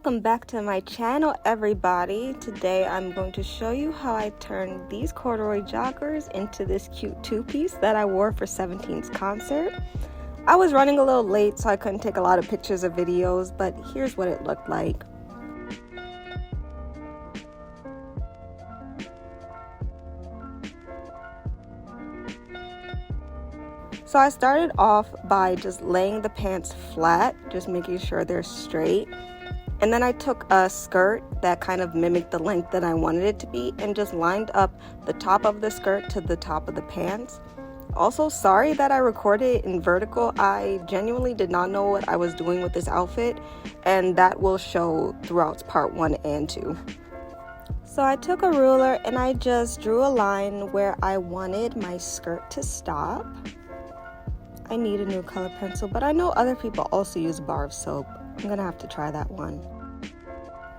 Welcome back to my channel, everybody. Today I'm going to show you how I turned these corduroy joggers into this cute two-piece that I wore for 17's concert. I was running a little late, so I couldn't take a lot of pictures or videos, but here's what it looked like. So I started off by just laying the pants flat, just making sure they're straight. And then I took a skirt that kind of mimicked the length that I wanted it to be and just lined up the top of the skirt to the top of the pants. Also, sorry that I recorded it in vertical. I genuinely did not know what I was doing with this outfit, and that will show throughout part 1 and 2. So I took a ruler and I just drew a line where I wanted my skirt to stop. I need a new color pencil, but I know other people also use bar of soap. I'm gonna have to try that one.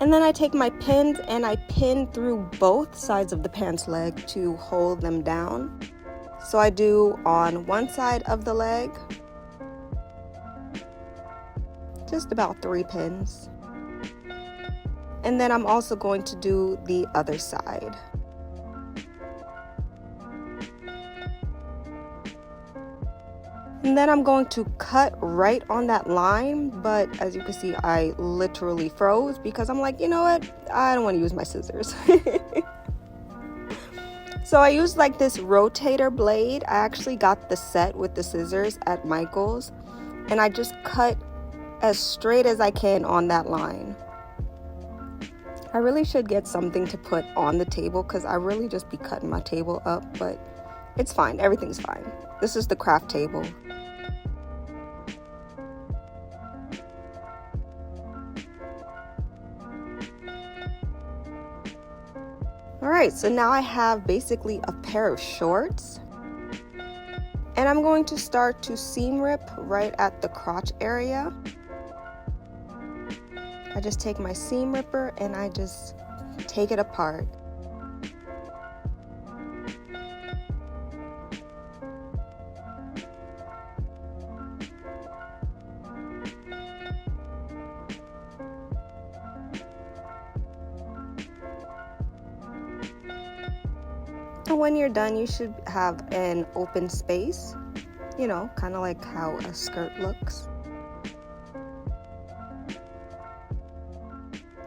And then I take my pins and I pin through both sides of the pants leg to hold them down. So I do on one side of the leg, just about 3 pins. And then I'm also going to do the other side. And then I'm going to cut right on that line, but as you can see, I literally froze because I'm like, you know what? I don't want to use my scissors. So I used like this rotator blade. I actually got the set with the scissors at Michael's, and I just cut as straight as I can on that line. I really should get something to put on the table because I really just be cutting my table up, but it's fine. Everything's fine. This is the craft table. Alright, so now I have basically a pair of shorts. And I'm going to start to seam rip right at the crotch area. I just take my seam ripper and I just take it apart. And when you're done, you should have an open space, you know, kind of like how a skirt looks.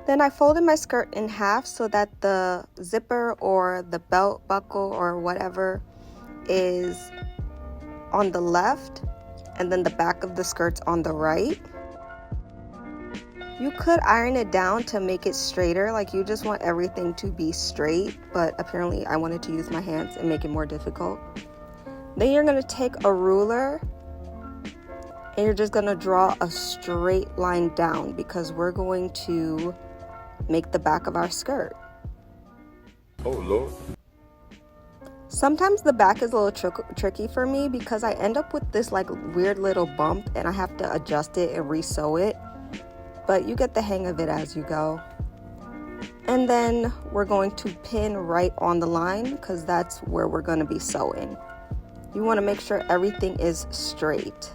Then I folded my skirt in half so that the zipper or the belt buckle or whatever is on the left, and then the back of the skirt's on the right. You could iron it down to make it straighter, like you just want everything to be straight, but apparently I wanted to use my hands and make it more difficult. Then you're going to take a ruler and you're just going to draw a straight line down because we're going to make the back of our skirt. Oh Lord. Sometimes the back is a little tricky for me because I end up with this like weird little bump and I have to adjust it and re-sew it. But you get the hang of it as you go. And then we're going to pin right on the line because that's where we're going to be sewing. You want to make sure everything is straight.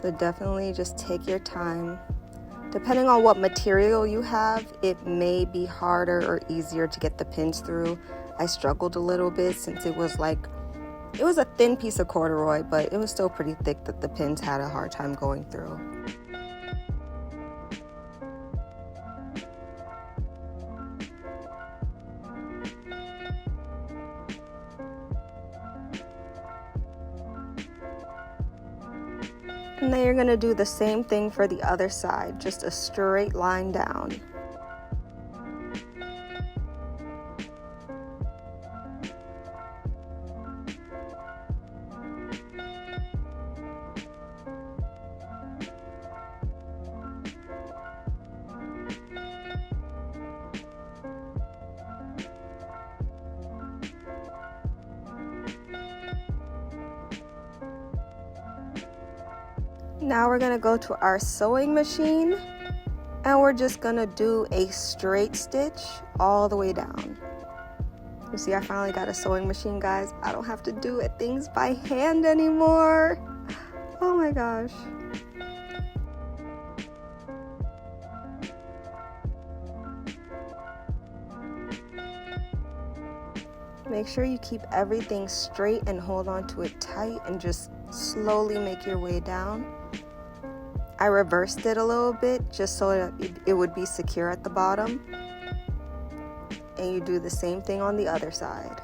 So definitely just take your time. Depending on what material you have, it may be harder or easier to get the pins through. I struggled a little bit since it was a thin piece of corduroy, but it was still pretty thick that the pins had a hard time going through. And then you're going to do the same thing for the other side, just a straight line down. Now we're going to go to our sewing machine and we're just going to do a straight stitch all the way down. You see, I finally got a sewing machine, guys. I don't have to do things by hand anymore. Oh my gosh. Make sure you keep everything straight and hold on to it tight and just slowly make your way down. I reversed it a little bit just so that it would be secure at the bottom. And you do the same thing on the other side.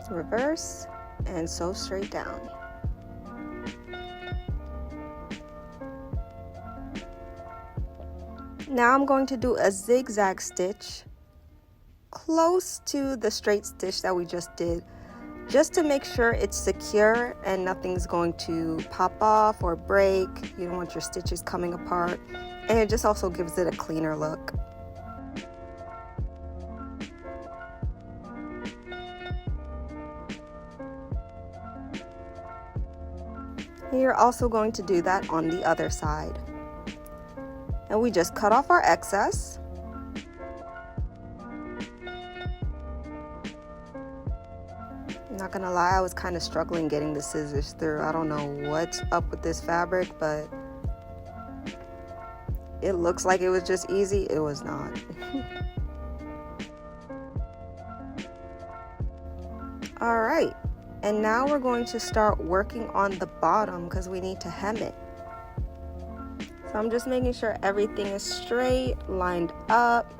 Reverse and sew straight down. Now I'm going to do a zigzag stitch close to the straight stitch that we just did, just to make sure it's secure and nothing's going to pop off or break. You don't want your stitches coming apart, and it just also gives it a cleaner look. And you're also going to do that on the other side. And we just cut off our excess. I'm not gonna lie, I was kind of struggling getting the scissors through. I don't know what's up with this fabric, but it looks like it was just easy. It was not. All right, and now we're going to start working on the bottom because we need to hem it. So I'm just making sure everything is straight, lined up.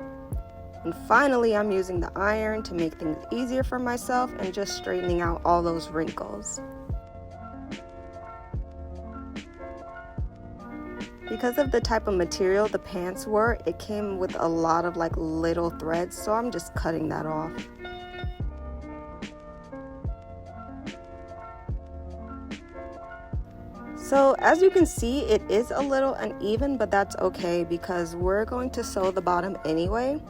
And finally, I'm using the iron to make things easier for myself and just straightening out all those wrinkles. Because of the type of material the pants were, it came with a lot of like little threads, so I'm just cutting that off. So as you can see, it is a little uneven, but that's okay because we're going to sew the bottom anyway.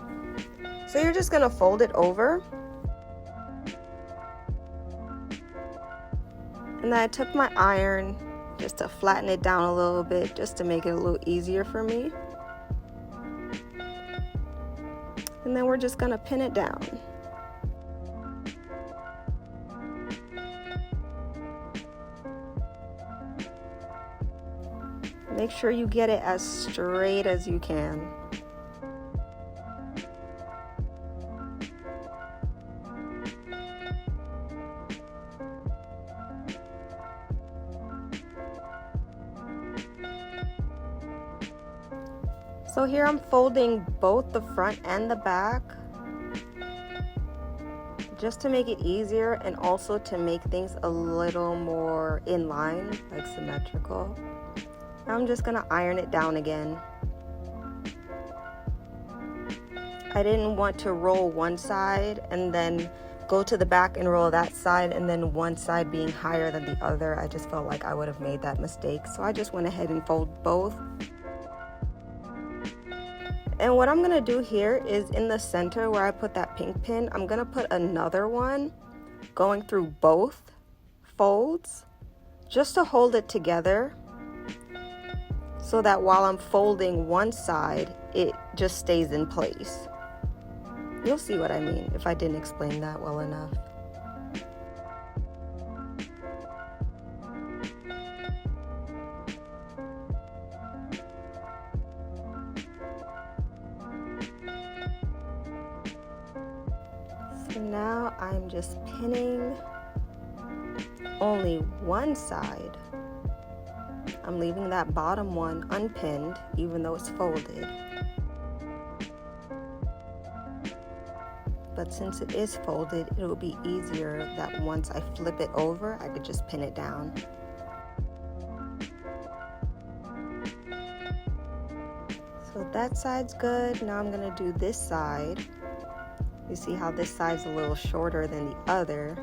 So you're just gonna fold it over. And then I took my iron just to flatten it down a little bit, just to make it a little easier for me. And then we're just gonna pin it down. Make sure you get it as straight as you can. So here I'm folding both the front and the back just to make it easier and also to make things a little more in line, like symmetrical. I'm just gonna iron it down again. I didn't want to roll one side and then go to the back and roll that side and then one side being higher than the other. I just felt like I would have made that mistake. So I just went ahead and fold both. And what I'm gonna do here is in the center where I put that pink pin, I'm gonna put another one going through both folds just to hold it together, so that while I'm folding one side, it just stays in place. You'll see what I mean if I didn't explain that well enough. So now I'm just pinning only one side. I'm leaving that bottom one unpinned, even though it's folded. But since it is folded, it will be easier that once I flip it over, I could just pin it down. So that side's good. Now I'm gonna do this side. You see how this side's a little shorter than the other.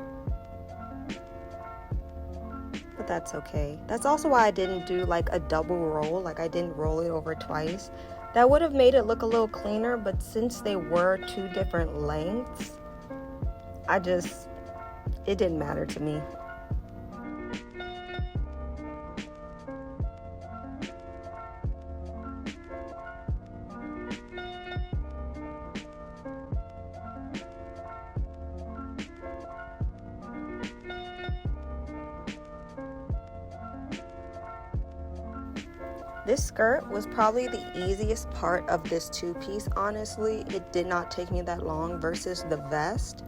But that's okay. That's also why I didn't do like a double roll, like I didn't roll it over twice. That would have made it look a little cleaner, but since they were two different lengths, it didn't matter to me. This skirt was probably the easiest part of this two-piece, honestly. It did not take me that long versus the vest.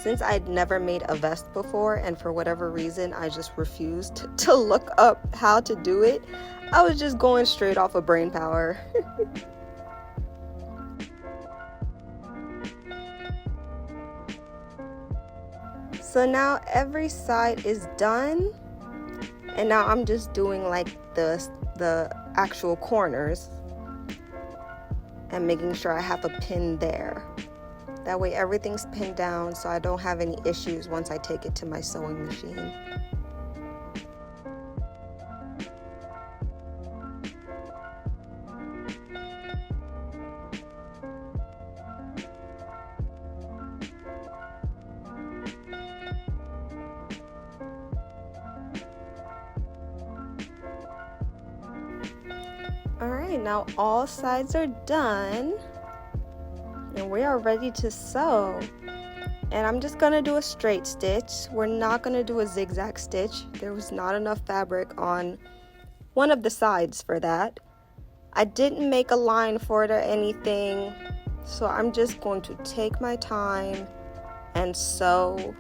Since I'd never made a vest before, and for whatever reason I just refused to look up how to do it, I was just going straight off of brain power. So now every side is done, and now I'm just doing like the actual corners and making sure I have a pin there. That way everything's pinned down so I don't have any issues once I take it to my sewing machine. Alright, now all sides are done and we are ready to sew. And I'm just gonna do a straight stitch. We're not gonna do a zigzag stitch. There was not enough fabric on one of the sides for that. I didn't make a line for it or anything, so I'm just going to take my time and sew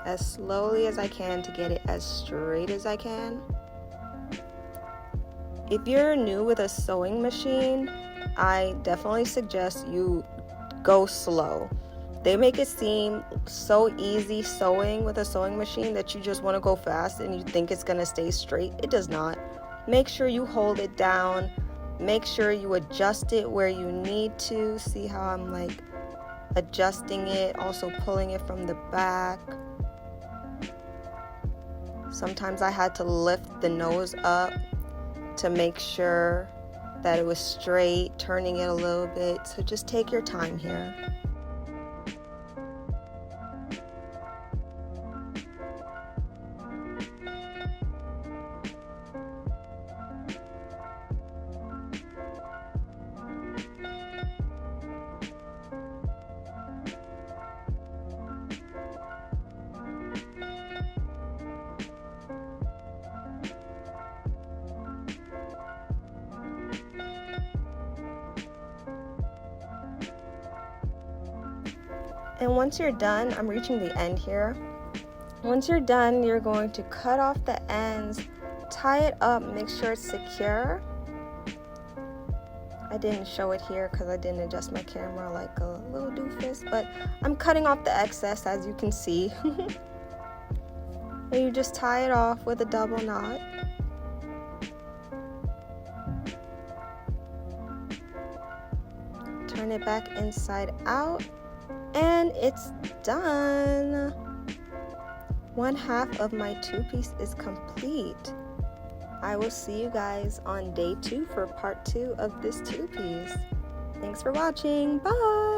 as slowly as I can to get it as straight as I can. If you're new with a sewing machine, I definitely suggest you go slow. They make it seem so easy sewing with a sewing machine that you just want to go fast and you think it's going to stay straight. It does not. Make sure you hold it down. Make sure you adjust it where you need to. See how I'm like adjusting it, also pulling it from the back. Sometimes I had to lift the nose up to make sure that it was straight, turning it a little bit. So just take your time here. And once you're done, I'm reaching the end here. Once you're done, you're going to cut off the ends, tie it up, make sure it's secure. I didn't show it here because I didn't adjust my camera like a little doofus, but I'm cutting off the excess, as you can see. And you just tie it off with a double knot. Turn it back inside out. And it's done. One half of my two-piece is complete. I will see you guys on day 2 for part 2 of this two-piece. Thanks for watching. Bye.